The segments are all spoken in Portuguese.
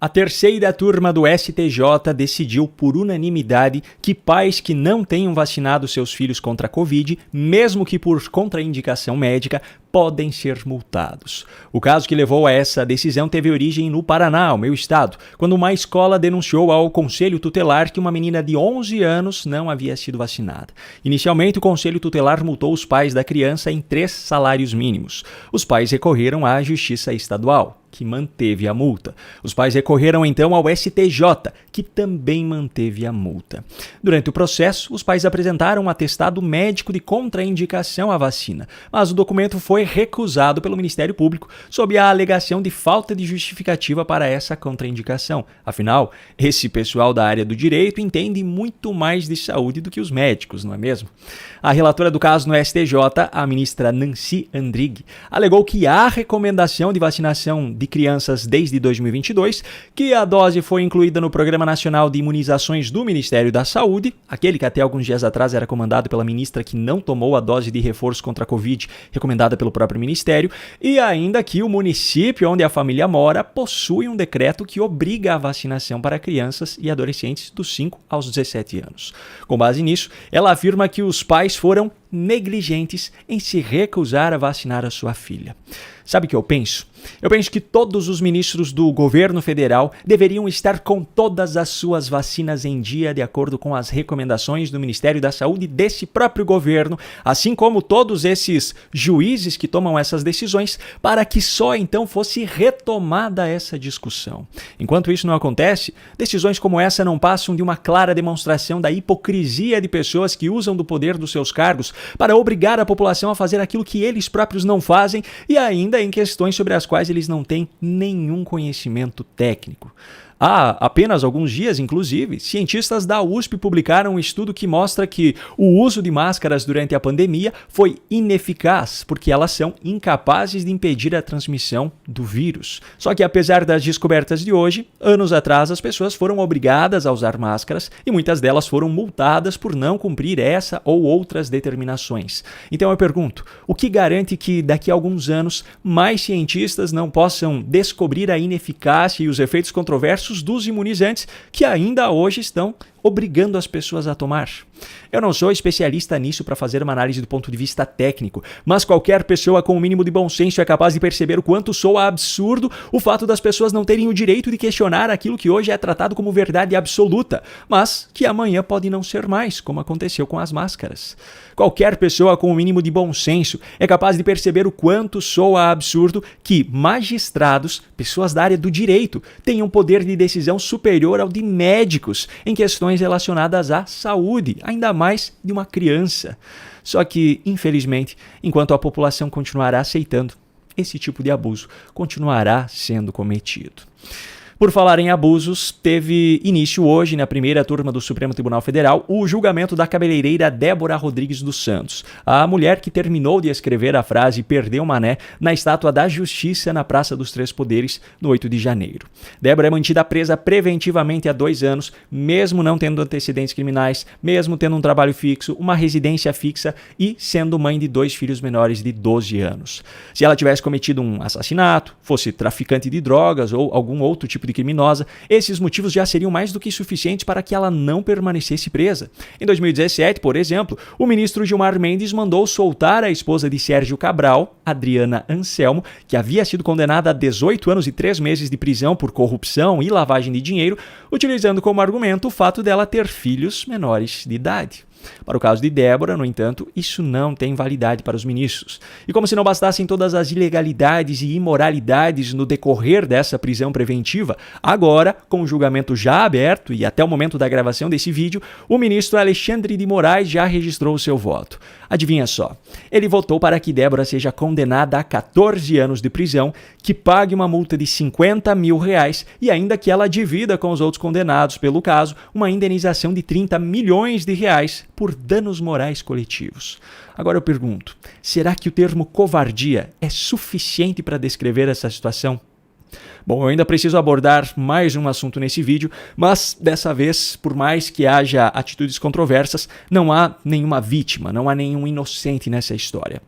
A terceira turma do STJ decidiu por unanimidade que pais que não tenham vacinado seus filhos contra a Covid, mesmo que por contraindicação médica, podem ser multados. O caso que levou a essa decisão teve origem no Paraná, o meu estado, quando uma escola denunciou ao Conselho Tutelar que uma menina de 11 anos não havia sido vacinada. Inicialmente, o Conselho Tutelar multou os pais da criança em 3 salários mínimos. Os pais recorreram à Justiça Estadual, que manteve a multa. Os pais recorreram então ao STJ, que também manteve a multa. Durante o processo, os pais apresentaram um atestado médico de contraindicação à vacina, mas o documento foi recusado pelo Ministério Público sob a alegação de falta de justificativa para essa contraindicação. Afinal, esse pessoal da área do direito entende muito mais de saúde do que os médicos, não é mesmo? A relatora do caso no STJ, a ministra Nancy Andrighi, alegou que há recomendação de vacinação de crianças desde 2022, que a dose foi incluída no Programa Nacional de Imunizações do Ministério da Saúde, aquele que até alguns dias atrás era comandado pela ministra que não tomou a dose de reforço contra a Covid recomendada pelo próprio Ministério, e ainda que o município onde a família mora possui um decreto que obriga a vacinação para crianças e adolescentes dos 5 aos 17 anos. Com base nisso, ela afirma que os pais foram negligentes em se recusar a vacinar a sua filha. Sabe o que eu penso? Eu penso que todos os ministros do governo federal deveriam estar com todas as suas vacinas em dia de acordo com as recomendações do Ministério da Saúde desse próprio governo, assim como todos esses juízes que tomam essas decisões, para que só então fosse retomada essa discussão. Enquanto isso não acontece, decisões como essa não passam de uma clara demonstração da hipocrisia de pessoas que usam do poder dos seus cargos para obrigar a população a fazer aquilo que eles próprios não fazem e ainda em questões sobre as quais eles não têm nenhum conhecimento técnico. Há apenas alguns dias, inclusive, cientistas da USP publicaram um estudo que mostra que o uso de máscaras durante a pandemia foi ineficaz, porque elas são incapazes de impedir a transmissão do vírus. Só que apesar das descobertas de hoje, anos atrás as pessoas foram obrigadas a usar máscaras e muitas delas foram multadas por não cumprir essa ou outras determinações. Então eu pergunto, o que garante que daqui a alguns anos mais cientistas não possam descobrir a ineficácia e os efeitos controversos dos imunizantes que ainda hoje estão obrigando as pessoas a tomar? Eu não sou especialista nisso para fazer uma análise do ponto de vista técnico, mas qualquer pessoa com o mínimo de bom senso é capaz de perceber o quanto soa absurdo o fato das pessoas não terem o direito de questionar aquilo que hoje é tratado como verdade absoluta, mas que amanhã pode não ser mais, como aconteceu com as máscaras. Qualquer pessoa com o mínimo de bom senso é capaz de perceber o quanto soa absurdo que magistrados, pessoas da área do direito, tenham poder de decisão superior ao de médicos em questões relacionadas à saúde, ainda mais de uma criança. Só que, infelizmente, enquanto a população continuará aceitando, esse tipo de abuso continuará sendo cometido. Por falar em abusos, teve início hoje, na primeira turma do Supremo Tribunal Federal, o julgamento da cabeleireira Débora Rodrigues dos Santos, a mulher que terminou de escrever a frase "Perdeu Mané" na estátua da Justiça na Praça dos Três Poderes, no 8 de janeiro. Débora é mantida presa preventivamente há 2 anos, mesmo não tendo antecedentes criminais, mesmo tendo um trabalho fixo, uma residência fixa e sendo mãe de 2 filhos menores de 12 anos. Se ela tivesse cometido um assassinato, fosse traficante de drogas ou algum outro tipo de criminosa, esses motivos já seriam mais do que suficientes para que ela não permanecesse presa. Em 2017, por exemplo, o ministro Gilmar Mendes mandou soltar a esposa de Sérgio Cabral, Adriana Anselmo, que havia sido condenada a 18 anos e 3 meses de prisão por corrupção e lavagem de dinheiro, utilizando como argumento o fato dela ter filhos menores de idade. Para o caso de Débora, no entanto, isso não tem validade para os ministros. E como se não bastassem todas as ilegalidades e imoralidades no decorrer dessa prisão preventiva, agora, com o julgamento já aberto e até o momento da gravação desse vídeo, o ministro Alexandre de Moraes já registrou o seu voto. Adivinha só, ele votou para que Débora seja condenada a 14 anos de prisão, que pague uma multa de R$50 mil e ainda que ela divida com os outros condenados pelo caso uma indenização de R$30 milhões por danos morais coletivos. Agora eu pergunto, será que o termo covardia é suficiente para descrever essa situação? Bom, eu ainda preciso abordar mais um assunto nesse vídeo, mas dessa vez, por mais que haja atitudes controversas, não há nenhuma vítima, não há nenhum inocente nessa história.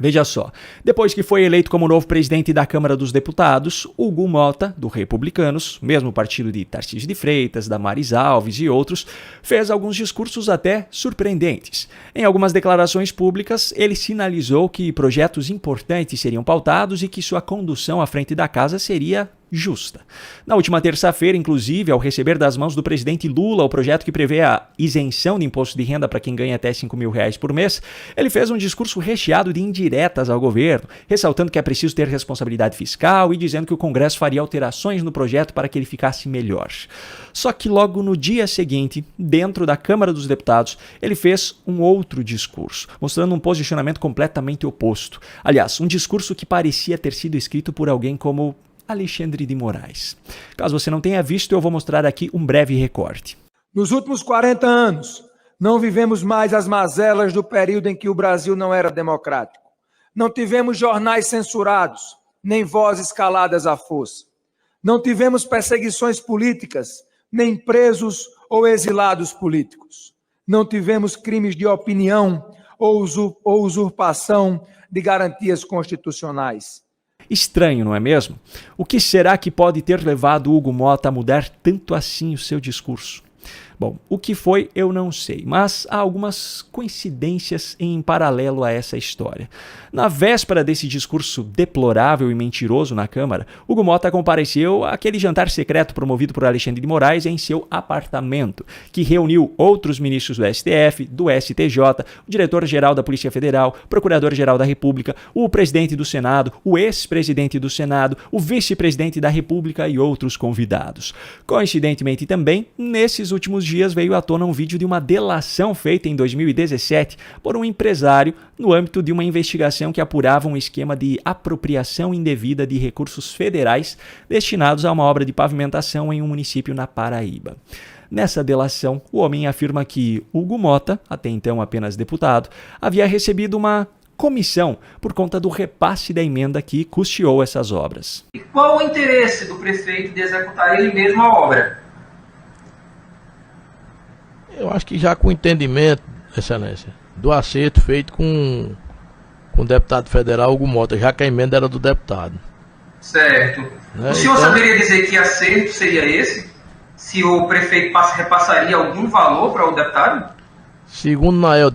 Veja só, depois que foi eleito como novo presidente da Câmara dos Deputados, Hugo Mota, do Republicanos, mesmo partido de Tarcísio de Freitas, Damares Alves e outros, fez alguns discursos até surpreendentes. Em algumas declarações públicas, ele sinalizou que projetos importantes seriam pautados e que sua condução à frente da casa seria justa. Na última terça-feira, inclusive, ao receber das mãos do presidente Lula o projeto que prevê a isenção de imposto de renda para quem ganha até R$5.000 por mês, ele fez um discurso recheado de indiretas ao governo, ressaltando que é preciso ter responsabilidade fiscal e dizendo que o Congresso faria alterações no projeto para que ele ficasse melhor. Só que logo no dia seguinte, dentro da Câmara dos Deputados, ele fez um outro discurso, mostrando um posicionamento completamente oposto. Aliás, um discurso que parecia ter sido escrito por alguém como Alexandre de Moraes. Caso você não tenha visto, eu vou mostrar aqui um breve recorte. Nos últimos 40 anos, não vivemos mais as mazelas do período em que o Brasil não era democrático. Não tivemos jornais censurados, nem vozes caladas à força. Não tivemos perseguições políticas, nem presos ou exilados políticos. Não tivemos crimes de opinião ou usurpação de garantias constitucionais. Estranho, não é mesmo? O que será que pode ter levado Hugo Mota a mudar tanto assim o seu discurso? Bom, o que foi eu não sei, mas há algumas coincidências em paralelo a essa história. Na véspera desse discurso deplorável e mentiroso na Câmara, Hugo Mota compareceu àquele jantar secreto promovido por Alexandre de Moraes em seu apartamento, que reuniu outros ministros do STF, do STJ, o diretor-geral da Polícia Federal, procurador-geral da República, o presidente do Senado, o ex-presidente do Senado, o vice-presidente da República e outros convidados. Coincidentemente também, nesses últimos dias veio à tona um vídeo de uma delação feita em 2017 por um empresário no âmbito de uma investigação que apurava um esquema de apropriação indevida de recursos federais destinados a uma obra de pavimentação em um município na Paraíba. Nessa delação, o homem afirma que Hugo Mota, até então apenas deputado, havia recebido uma comissão por conta do repasse da emenda que custeou essas obras. E qual o interesse do prefeito de executar ele mesmo a obra? Eu acho que já com o entendimento, Excelência, do acerto feito com o deputado federal Hugo Mota, já que a emenda era do deputado. Certo. Né? O senhor Então, saberia dizer que acerto seria esse? Se o prefeito repassaria algum valor para o deputado? segundo Nael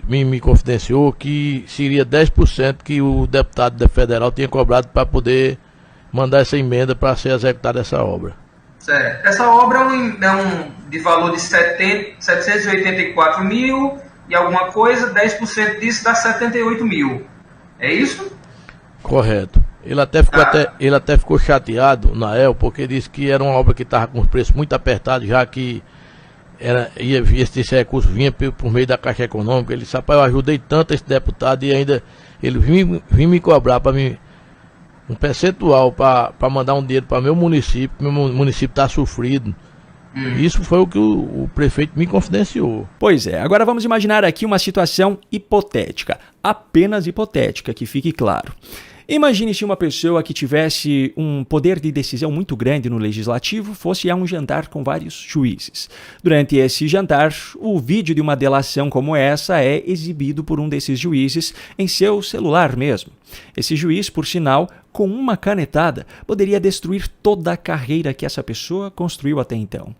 me confidenciou que seria 10% que o deputado federal tinha cobrado para poder mandar essa emenda para ser executada essa obra. Certo. Essa obra é de valor de 784 mil e alguma coisa, 10% disso dá 78 mil. É isso? Correto. Ele até ficou chateado, Nael, porque disse que era uma obra que estava com os preços muito apertados, já que esse recurso vinha por meio da Caixa Econômica. Ele disse: rapaz, eu ajudei tanto esse deputado e ainda ele vinha me cobrar para mim um percentual para mandar um dinheiro para meu município está sofrido. Isso foi o que o prefeito me confidenciou. Pois é, agora vamos imaginar aqui uma situação hipotética, apenas hipotética, que fique claro. Imagine se uma pessoa que tivesse um poder de decisão muito grande no legislativo fosse a um jantar com vários juízes. Durante esse jantar, o vídeo de uma delação como essa é exibido por um desses juízes em seu celular mesmo. Esse juiz, por sinal, com uma canetada, poderia destruir toda a carreira que essa pessoa construiu até então.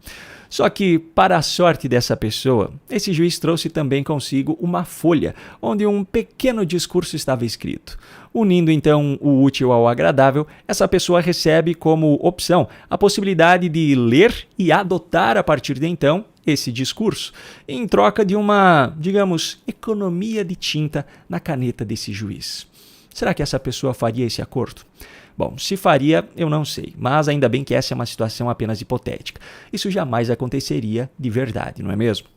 Só que, para a sorte dessa pessoa, esse juiz trouxe também consigo uma folha, onde um pequeno discurso estava escrito. Unindo então o útil ao agradável, essa pessoa recebe como opção a possibilidade de ler e adotar a partir de então esse discurso, em troca de uma, digamos, economia de tinta na caneta desse juiz. Será que essa pessoa faria esse acordo? Bom, se faria, eu não sei, mas ainda bem que essa é uma situação apenas hipotética. Isso jamais aconteceria de verdade, não é mesmo?